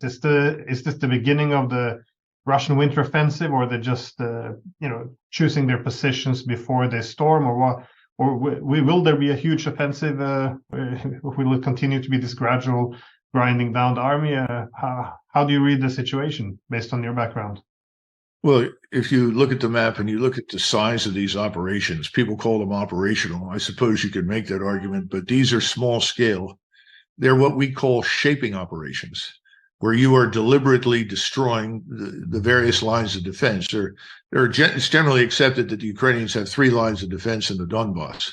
Is this the beginning of the Russian winter offensive, or they're just choosing their positions before they storm, or what? Or will there be a huge offensive? Will it continue to be this gradual grinding down the army? How do you read the situation based on your background? Well, if you look at the map and you look at the size of these operations, people call them operational. I suppose you could make that argument, but these are small scale. They're what we call shaping operations, where you are deliberately destroying the various lines of defense. It's generally accepted that the Ukrainians have 3 lines of defense in the Donbass.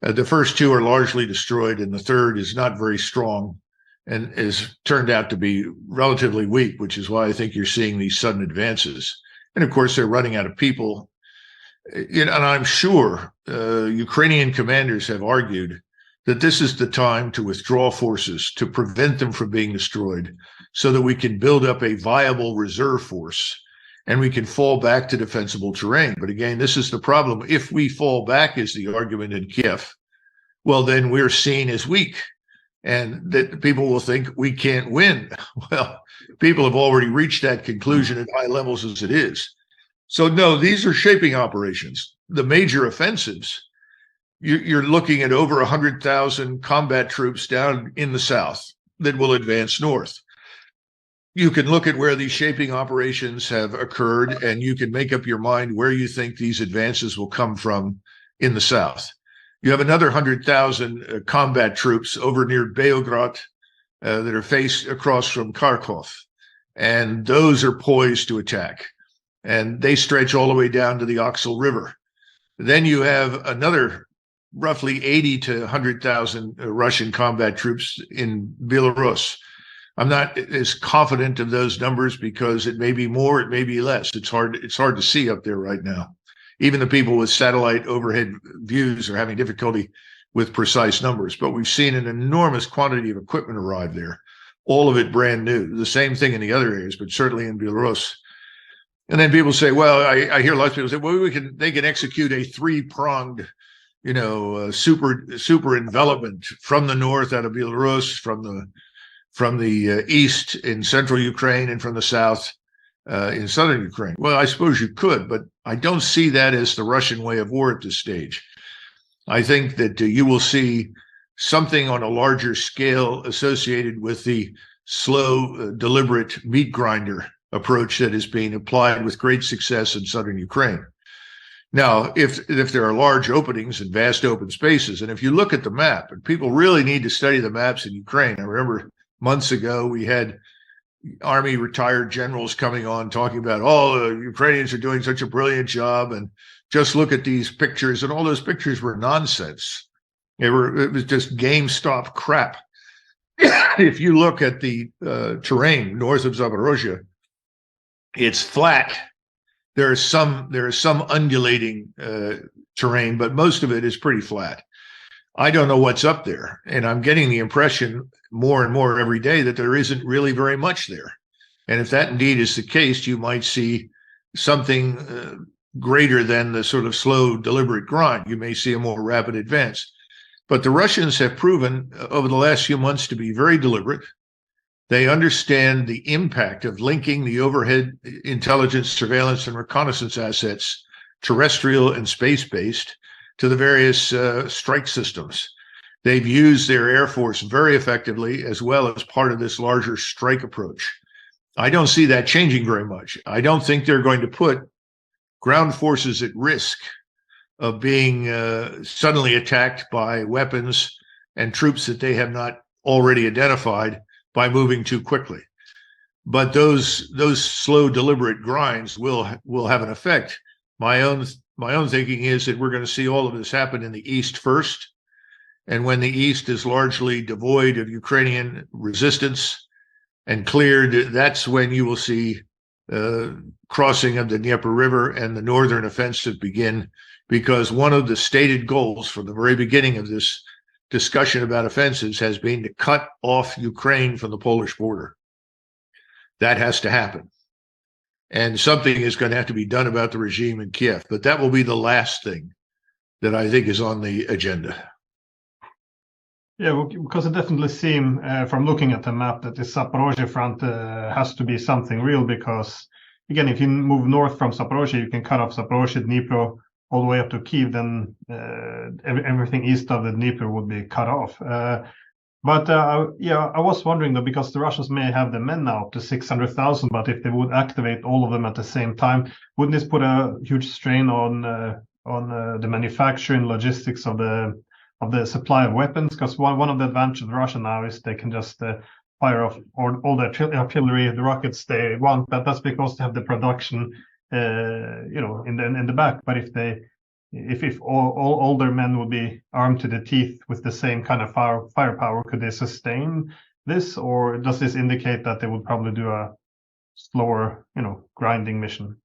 The first 2 are largely destroyed, and the third is not very strong and has turned out to be relatively weak, which is why I think you're seeing these sudden advances. And of course, they're running out of people. And I'm sure Ukrainian commanders have argued that this is the time to withdraw forces to prevent them from being destroyed, so that we can build up a viable reserve force and we can fall back to defensible terrain. But again, this is the problem. If we fall back, is the argument in Kiev, well, then we're seen as weak, and that people will think we can't win. Well, people have already reached that conclusion at high levels as it is. So no, these are shaping operations. The major offensives, you're looking at over 100,000 combat troops down in the south that will advance north. You can look at where these shaping operations have occurred, and you can make up your mind where you think these advances will come from in the south. You have another 100,000 combat troops over near Beograd that are faced across from Kharkov, and those are poised to attack. And they stretch all the way down to the Oxal River. Then you have another roughly 80 to 100,000 Russian combat troops in Belarus. I'm not as confident of those numbers because it may be more, it may be less. It's hard to see up there right now. Even the people with satellite overhead views are having difficulty with precise numbers, but we've seen an enormous quantity of equipment arrive there, all of it brand new. The same thing in the other areas, but certainly in Belarus. And then people say, well, I hear lots of people say, well, they can execute a 3-pronged, super envelopment from the north out of Belarus, from the east in central Ukraine, and from the south in southern Ukraine. Well, I suppose you could, but I don't see that as the Russian way of war at this stage. I think that you will see something on a larger scale associated with the slow, deliberate meat grinder approach that is being applied with great success in southern Ukraine. Now, if there are large openings and vast open spaces, and if you look at the map, and people really need to study the maps in Ukraine. I remember months ago we had Army retired generals coming on talking about, the Ukrainians are doing such a brilliant job, and just look at these pictures, and all those pictures were nonsense. It was just GameStop crap. If you look at the terrain north of Zaporozhye, it's flat. There is some undulating terrain, but most of it is pretty flat. I don't know what's up there, and I'm getting the impression more and more every day that there isn't really very much there. And if that indeed is the case, you might see something greater than the sort of slow, deliberate grind. You may see a more rapid advance. But the Russians have proven over the last few months to be very deliberate. They understand the impact of linking the overhead intelligence, surveillance, and reconnaissance assets, terrestrial and space-based, to the various strike systems. They've used their Air Force very effectively, as well as part of this larger strike approach. I don't see that changing very much. I don't think they're going to put ground forces at risk of being suddenly attacked by weapons and troops that they have not already identified by moving too quickly. But those slow, deliberate grinds will have an effect. My own thinking is that we're going to see all of this happen in the east first. And when the east is largely devoid of Ukrainian resistance and cleared, that's when you will see crossing of the Dnieper River and the northern offensive begin, because one of the stated goals from the very beginning of this discussion about offensives has been to cut off Ukraine from the Polish border. That has to happen. And something is going to have to be done about the regime in Kiev. But that will be the last thing that I think is on the agenda. Yeah, well, because it definitely seems from looking at the map that the Zaporozhye front has to be something real. Because again, if you move north from Zaporozhye, you can cut off Zaporozhye, Dnipro, all the way up to Kiev. Then everything east of the Dnieper would be cut off. But yeah, I was wondering though, because the Russians may have the men now up to 600,000, but if they would activate all of them at the same time, wouldn't this put a huge strain on the manufacturing logistics of the supply of weapons? Because one of the advantages of Russia now is they can just fire off all the artillery, the rockets they want, but that's because they have the production, in the back. But if all their men would be armed to the teeth with the same kind of firepower, could they sustain this, or does this indicate that they would probably do a slower, grinding mission?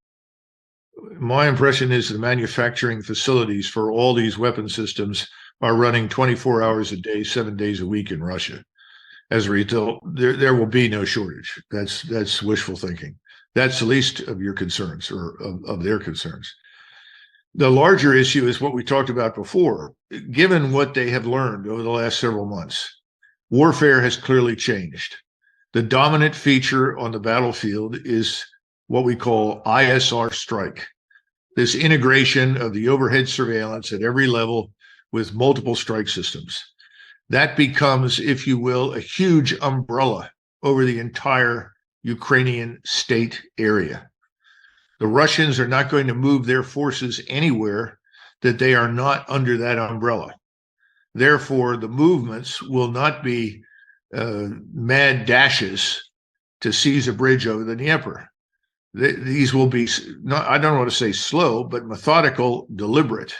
My impression is the manufacturing facilities for all these weapon systems are running 24 hours a day, 7 days a week in Russia. As a result, there will be no shortage. That's wishful thinking. That's the least of your concerns, or of their concerns. The larger issue is what we talked about before. Given what they have learned over the last several months, warfare has clearly changed. The dominant feature on the battlefield is what we call ISR strike. This integration of the overhead surveillance at every level with multiple strike systems. That becomes, if you will, a huge umbrella over the entire Ukrainian state area. The Russians are not going to move their forces anywhere that they are not under that umbrella. Therefore, the movements will not be mad dashes to seize a bridge over the Dnieper. These will be, I don't want to say slow, but methodical, deliberate.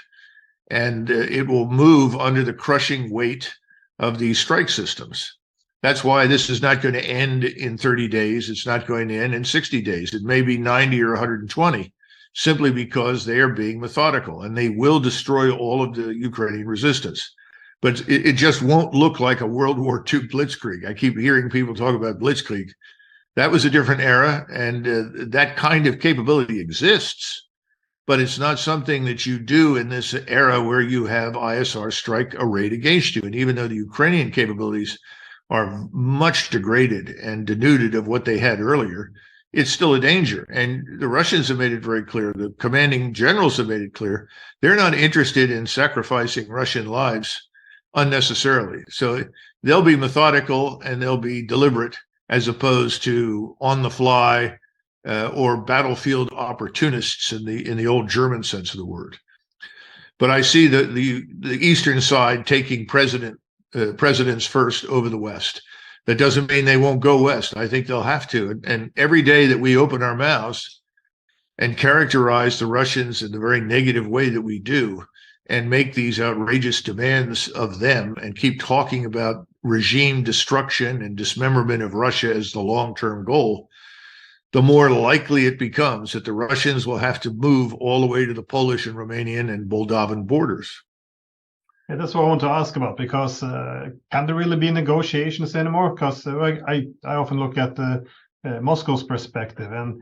And it will move under the crushing weight of these strike systems. That's why this is not going to end in 30 days. It's not going to end in 60 days. It may be 90 or 120, simply because they are being methodical, and they will destroy all of the Ukrainian resistance. But it just won't look like a World War II blitzkrieg. I keep hearing people talk about blitzkrieg. That was a different era, and that kind of capability exists, but it's not something that you do in this era where you have ISR strike arrayed against you. And even though the Ukrainian capabilities are much degraded and denuded of what they had earlier, it's still a danger. And the Russians have made it very clear, the commanding generals have made it clear, they're not interested in sacrificing Russian lives unnecessarily. So they'll be methodical and they'll be deliberate, as opposed to on the fly or battlefield opportunists in the old German sense of the word. But I see the eastern side taking presidents first over the West. That doesn't mean they won't go west. I think they'll have to. And every day that we open our mouths and characterize the Russians in the very negative way that we do, and make these outrageous demands of them, and keep talking about regime destruction and dismemberment of Russia as the long-term goal, the more likely it becomes that the Russians will have to move all the way to the Polish and Romanian and Moldovan borders. Yeah, that's what I want to ask about, because can there really be negotiations anymore? Because I often look at Moscow's perspective, and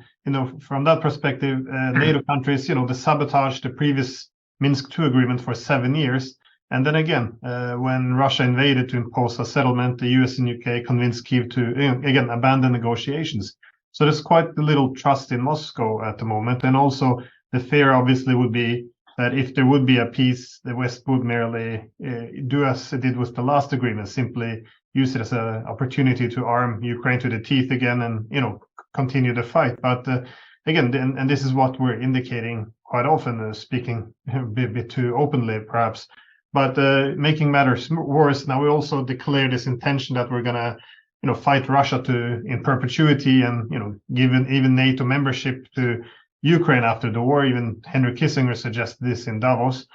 from that perspective, NATO countries, they sabotaged the previous Minsk II agreement for 7 years, and then again, when Russia invaded to impose a settlement, the US and UK convinced Kyiv to again abandon negotiations. So there's quite a little trust in Moscow at the moment, and also the fear obviously would be that if there would be a peace, the West would merely do as it did with the last agreement, simply use it as an opportunity to arm Ukraine to the teeth again, and continue the fight. But again, and this is what we're indicating quite often, speaking a bit too openly, perhaps. But making matters worse, now we also declare this intention that we're gonna, fight Russia in perpetuity, and give even NATO membership to Ukraine after the war. Even Henry Kissinger suggested this in Davos.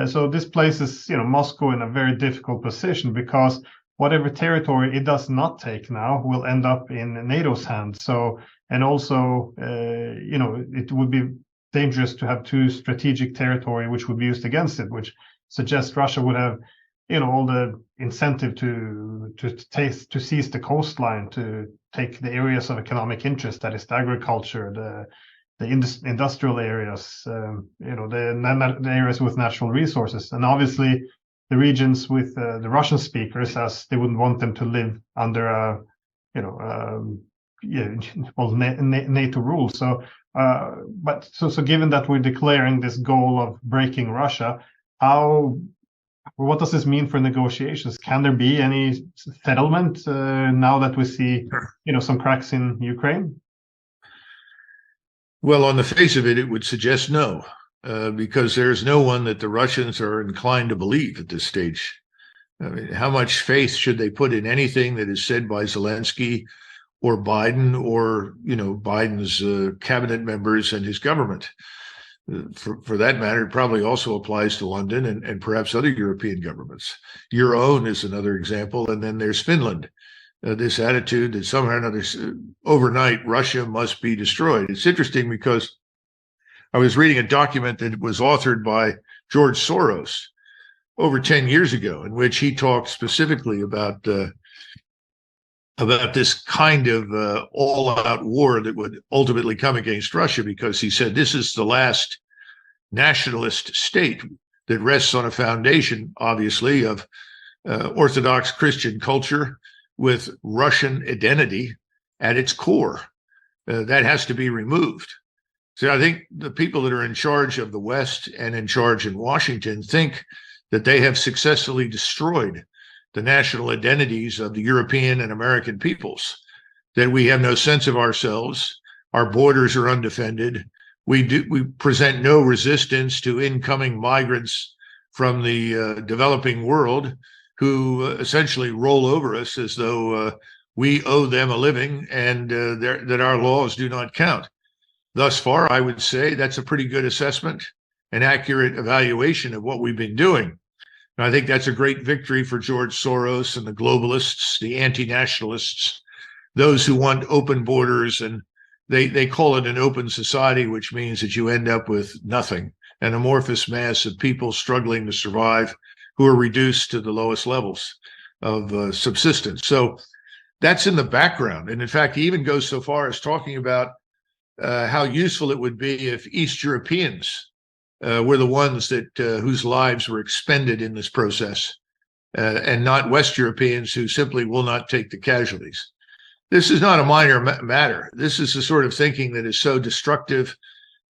So this places, Moscow in a very difficult position, because whatever territory it does not take now will end up in NATO's hands. So, and also, it would be dangerous to have two strategic territory which would be used against it, which suggests Russia would have, all the incentive to seize the coastline, to take the areas of economic interest, that is the agriculture, the industrial areas, the areas with natural resources. And obviously, the regions with the Russian speakers, as they wouldn't want them to live under a, NATO rules. So, so given that we're declaring this goal of breaking Russia, what does this mean for negotiations? Can there be any settlement now that we see, some cracks in Ukraine? Well, on the face of it, it would suggest no, because there's no one that the Russians are inclined to believe at this stage. I mean, how much faith should they put in anything that is said by Zelensky or Biden or, Biden's cabinet members and his government? For that matter, it probably also applies to London and perhaps other European governments. Your own is another example. And then there's Finland. This attitude that somehow or another, overnight, Russia must be destroyed. It's interesting because I was reading a document that was authored by George Soros over 10 years ago, in which he talked specifically about this kind of all-out war that would ultimately come against Russia, because he said this is the last nationalist state that rests on a foundation, obviously, of Orthodox Christian culture with Russian identity at its core. That has to be removed. So I think the people that are in charge of the West and in charge in Washington think that they have successfully destroyed the national identities of the European and American peoples, that we have no sense of ourselves, our borders are undefended, we present no resistance to incoming migrants from the developing world who essentially roll over us as though we owe them a living and that our laws do not count. Thus far, I would say that's a pretty good assessment, an accurate evaluation of what we've been doing. And I think that's a great victory for George Soros and the globalists, the anti-nationalists, those who want open borders, and they call it an open society, which means that you end up with nothing, an amorphous mass of people struggling to survive, who are reduced to the lowest levels of subsistence. So that's in the background. And in fact, he even goes so far as talking about how useful it would be if East Europeans were the ones that whose lives were expended in this process, and not West Europeans who simply will not take the casualties. This is not a minor matter. This is the sort of thinking that is so destructive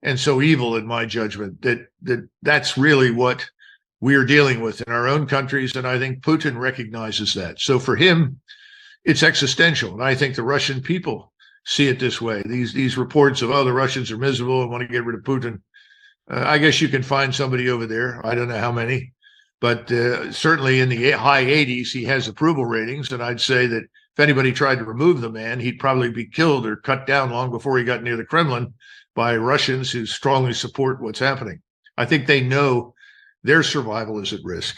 and so evil, in my judgment, that's really what we are dealing with in our own countries. And I think Putin recognizes that. So for him, it's existential. And I think the Russian people see it this way. These reports of, the Russians are miserable and want to get rid of Putin. I guess you can find somebody over there. I don't know how many, but certainly in the high 80s, he has approval ratings. And I'd say that if anybody tried to remove the man, he'd probably be killed or cut down long before he got near the Kremlin by Russians who strongly support what's happening. I think they know their survival is at risk.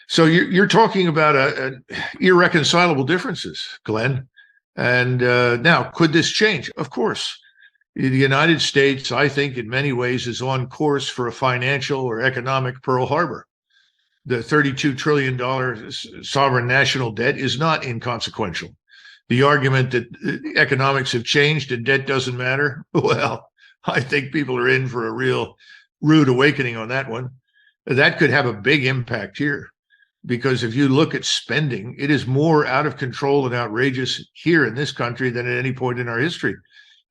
So you're talking about irreconcilable differences, Glenn. And now, could this change? Of course. The United States, I think, in many ways is on course for a financial or economic Pearl Harbor. The $32 trillion sovereign national debt is not inconsequential. The argument that economics have changed and debt doesn't matter, well, I think people are in for a real rude awakening on that one. That could have a big impact here, because if you look at spending, it is more out of control and outrageous here in this country than at any point in our history.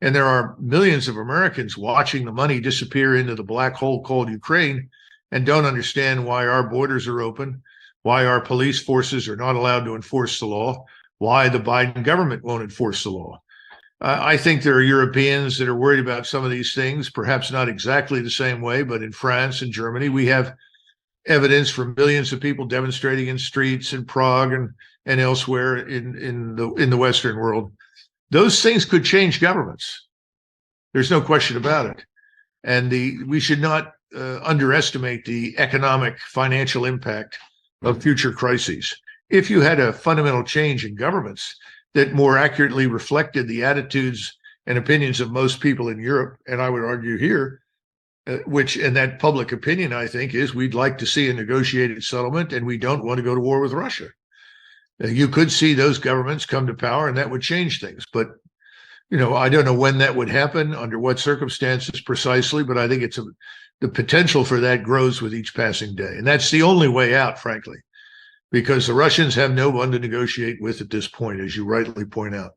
And there are millions of Americans watching the money disappear into the black hole called Ukraine and don't understand why our borders are open, why our police forces are not allowed to enforce the law, why the Biden government won't enforce the law. I think there are Europeans that are worried about some of these things, perhaps not exactly the same way, but in France and Germany, we have evidence from millions of people demonstrating in streets in Prague and elsewhere in the Western world. Those things could change governments. There's no question about it. And we should not underestimate the economic, financial impact of future crises. If you had a fundamental change in governments that more accurately reflected the attitudes and opinions of most people in Europe, and I would argue here, which in that public opinion, I think, is we'd like to see a negotiated settlement and we don't want to go to war with Russia. You could see those governments come to power and that would change things. But, I don't know when that would happen, under what circumstances precisely, but I think it's the potential for that grows with each passing day. And that's the only way out, frankly, because the Russians have no one to negotiate with at this point, as you rightly point out.